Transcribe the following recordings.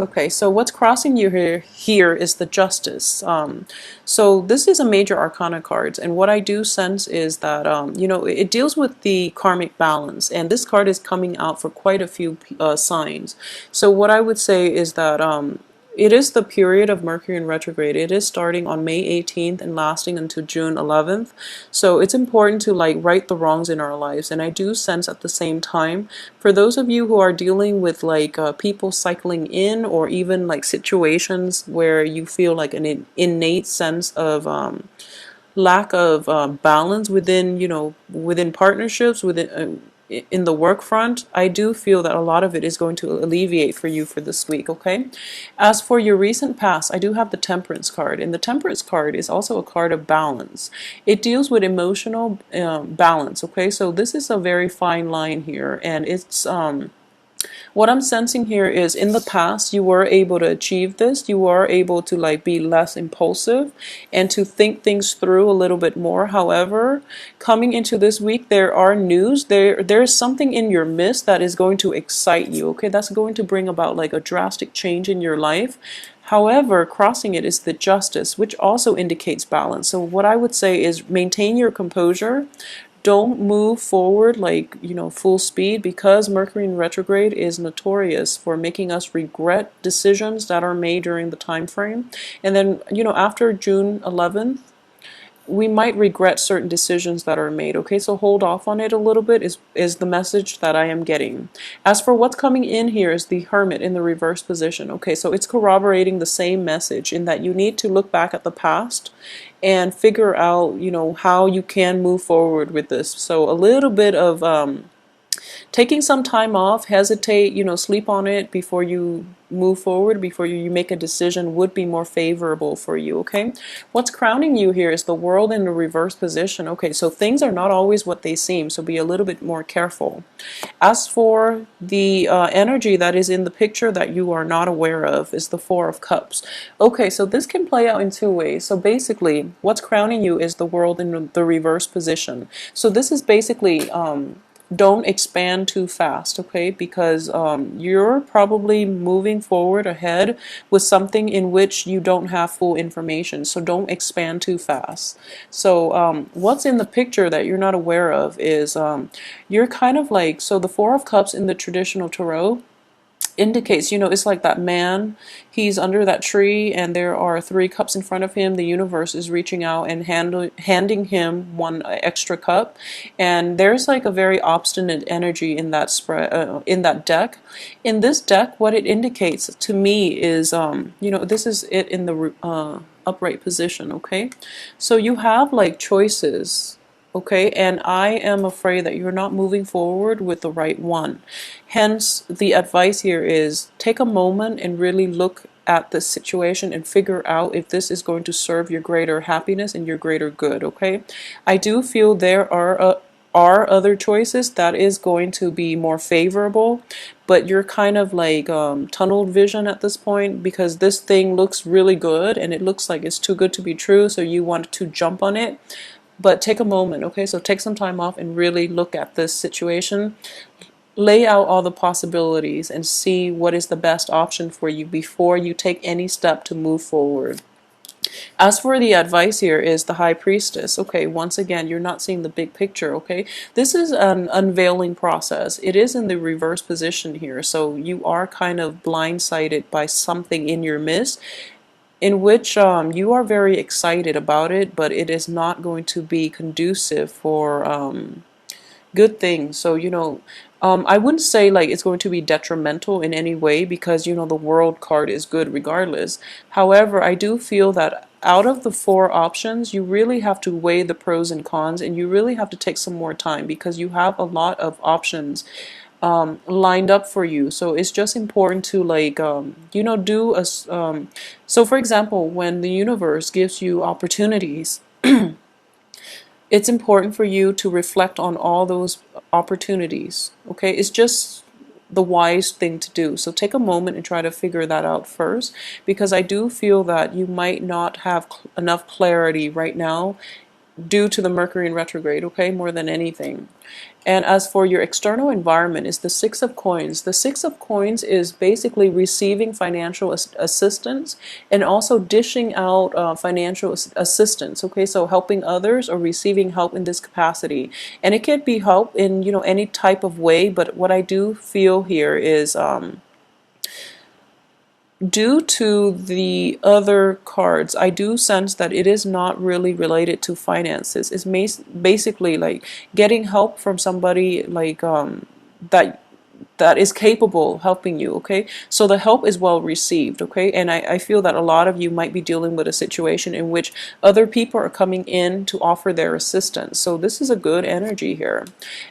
Okay, so what's crossing you here is the Justice. So this is a major arcana card, and what I do sense is that it deals with the karmic balance, and this card is coming out for quite a few signs. So what I would say is that it is the period of Mercury in retrograde. It is starting on May 18th and lasting until June 11th. So it's important to like right the wrongs in our lives. And I do sense at the same time, for those of you who are dealing with like people cycling in, or even like situations where you feel like an innate sense of lack of balance within, within partnerships, within in the work front, I do feel that a lot of it is going to alleviate for you for this week, okay? As for your recent past, I do have the Temperance card, and the Temperance card is also a card of balance. It deals with emotional balance, okay? So this is a very fine line here, and it's what I'm sensing here is in the past you were able to achieve this. You were able to like be less impulsive and to think things through a little bit more. However, coming into this week, there are news. There's something in your midst that is going to excite you. Okay, that's going to bring about like a drastic change in your life. However, crossing it is the Justice, which also indicates balance. So what I would say is maintain your composure. Don't move forward like, full speed, because Mercury in retrograde is notorious for making us regret decisions that are made during the time frame. And then, after June 11th, we might regret certain decisions that are made. Okay, so hold off on it a little bit is the message that I am getting. As for what's coming in here is the Hermit in the reverse position. Okay, so it's corroborating the same message in that you need to look back at the past and figure out, how you can move forward with this. So a little bit of taking some time off, hesitate, sleep on it before you move forward, before you make a decision, would be more favorable for you, okay? What's crowning you here is the World in the reverse position. Okay, so things are not always what they seem, so be a little bit more careful. As for the energy that is in the picture that you are not aware of is the Four of Cups. Okay, so this can play out in two ways. So basically, what's crowning you is the World in the reverse position. So this is basically don't expand too fast, okay? Because you're probably moving forward ahead with something in which you don't have full information. So don't expand too fast. So what's in the picture that you're not aware of is you're kind of like, so the Four of Cups in the traditional tarot indicates, it's like that man, he's under that tree and there are three cups in front of him. The universe is reaching out and handing him one extra cup, and there's like a very obstinate energy in that spread, in that deck. In this deck, what it indicates to me is this is it in the upright position, okay? So you have like choices. Okay, and I am afraid that you're not moving forward with the right one. Hence, the advice here is take a moment and really look at this situation and figure out if this is going to serve your greater happiness and your greater good, okay? I do feel there are other choices that is going to be more favorable, but you're kind of like tunnel vision at this point, because this thing looks really good and it looks like it's too good to be true, so you want to jump on it. But take a moment, okay? So take some time off and really look at this situation. Lay out all the possibilities and see what is the best option for you before you take any step to move forward. As for the advice here is the High Priestess. Okay, once again, you're not seeing the big picture, okay? This is an unveiling process. It is in the reverse position here, so you are kind of blindsided by something in your midst, in which you are very excited about it, but it is not going to be conducive for good things. So, I wouldn't say like it's going to be detrimental in any way, because, the World card is good regardless. However, I do feel that out of the four options, you really have to weigh the pros and cons, and you really have to take some more time, because you have a lot of options lined up for you. So it's just important to like do a so for example, when the universe gives you opportunities, it's important for you to reflect on all those opportunities, okay? It's just the wise thing to do. So take a moment and try to figure that out first, because I do feel that you might not have enough clarity right now due to the Mercury in retrograde, okay, more than anything. And as for your external environment is the Six of Coins. The Six of Coins is basically receiving financial assistance and also dishing out financial assistance, okay, so helping others or receiving help in this capacity. And it could be help in, you know, any type of way, but what I do feel here is due to the other cards, I do sense that it is not really related to finances. It's basically like getting help from somebody like that that is capable of helping you, okay? So the help is well received, okay? And I feel that a lot of you might be dealing with a situation in which other people are coming in to offer their assistance. So this is a good energy here.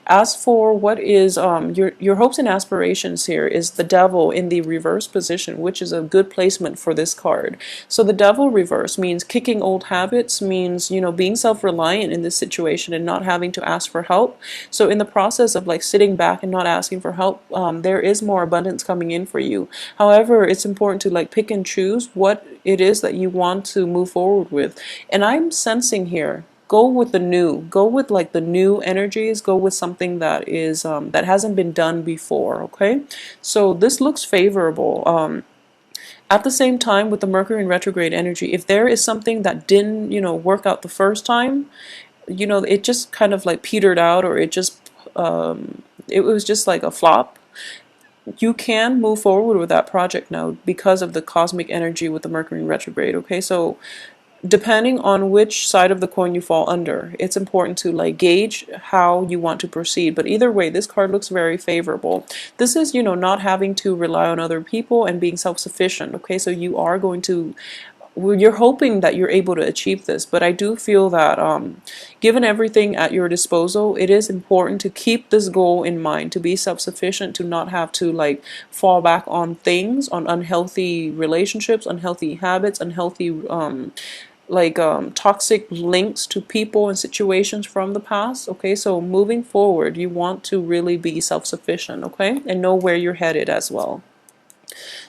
As for what is your hopes and aspirations here is the devil in the reverse position, which is a good placement for this card. So the devil reverse means kicking old habits, means, you know, being self-reliant in this situation and not having to ask for help. So in the process of like sitting back and not asking for help, there is more abundance coming in for you. However, it's important to like pick and choose what it is that you want to move forward with. And I'm sensing here, go with the new, go with like the new energies, go with something that is that hasn't been done before, okay? So this looks favorable. At the same time, with the Mercury in retrograde energy, if there is something that didn't, you know, work out the first time, you know, it just kind of like petered out, or it just it was just like a flop, you can move forward with that project now because of the cosmic energy with the Mercury in retrograde, okay? So depending on which side of the coin you fall under, it's important to like gauge how you want to proceed. But either way, this card looks very favorable. This is, you know, not having to rely on other people and being self-sufficient, okay? So you are going to, you're hoping that you're able to achieve this, but I do feel that given everything at your disposal, it is important to keep this goal in mind, to be self-sufficient, to not have to like fall back on things, on unhealthy relationships, unhealthy habits, unhealthy toxic links to people and situations from the past, okay? So moving forward, you want to really be self-sufficient, okay, and know where you're headed as well.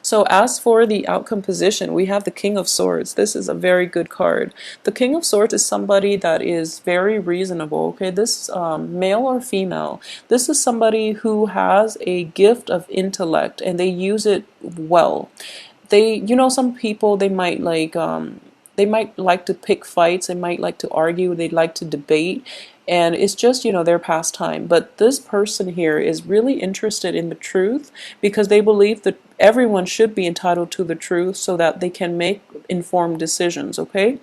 So as for the outcome position, we have the King of Swords. This is a very good card. The King of Swords is somebody that is very reasonable, okay? This male or female, this is somebody who has a gift of intellect and they use it well. They, you know, some people, they might like to pick fights, they might like to argue, they like to debate, and it's just, you know, their pastime. But this person here is really interested in the truth because they believe that everyone should be entitled to the truth so that they can make informed decisions, okay?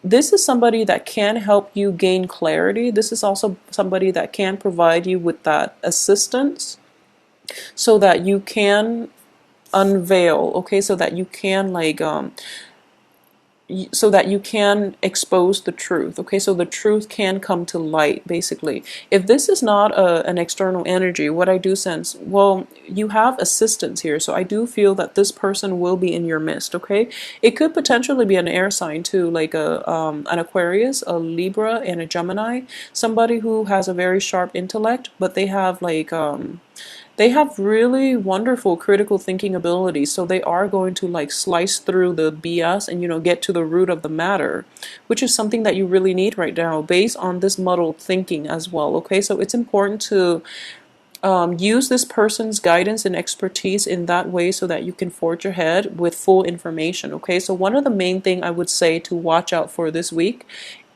This is somebody that can help you gain clarity. This is also somebody that can provide you with that assistance so that you can unveil, okay, so that you can so that you can expose the truth, okay? So the truth can come to light, basically. If this is not an external energy, what I do sense, well, you have assistance here, so I do feel that this person will be in your midst, okay? It could potentially be an air sign too, like an Aquarius, a Libra, and a Gemini, somebody who has a very sharp intellect, but they have they have really wonderful critical thinking abilities, so they are going to like slice through the BS and, you know, get to the root of the matter, which is something that you really need right now based on this muddled thinking as well, okay? So it's important to use this person's guidance and expertise in that way so that you can forge ahead with full information, okay? So one of the main thing I would say to watch out for this week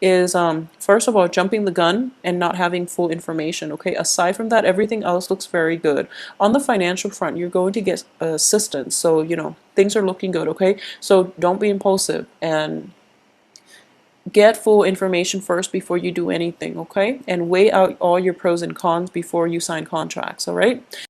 is first of all, jumping the gun and not having full information, okay? Aside from that, everything else looks very good. On the financial front, you're going to get assistance, so, you know, things are looking good, okay? So don't be impulsive and get full information first before you do anything, okay? And weigh out all your pros and cons before you sign contracts, all right?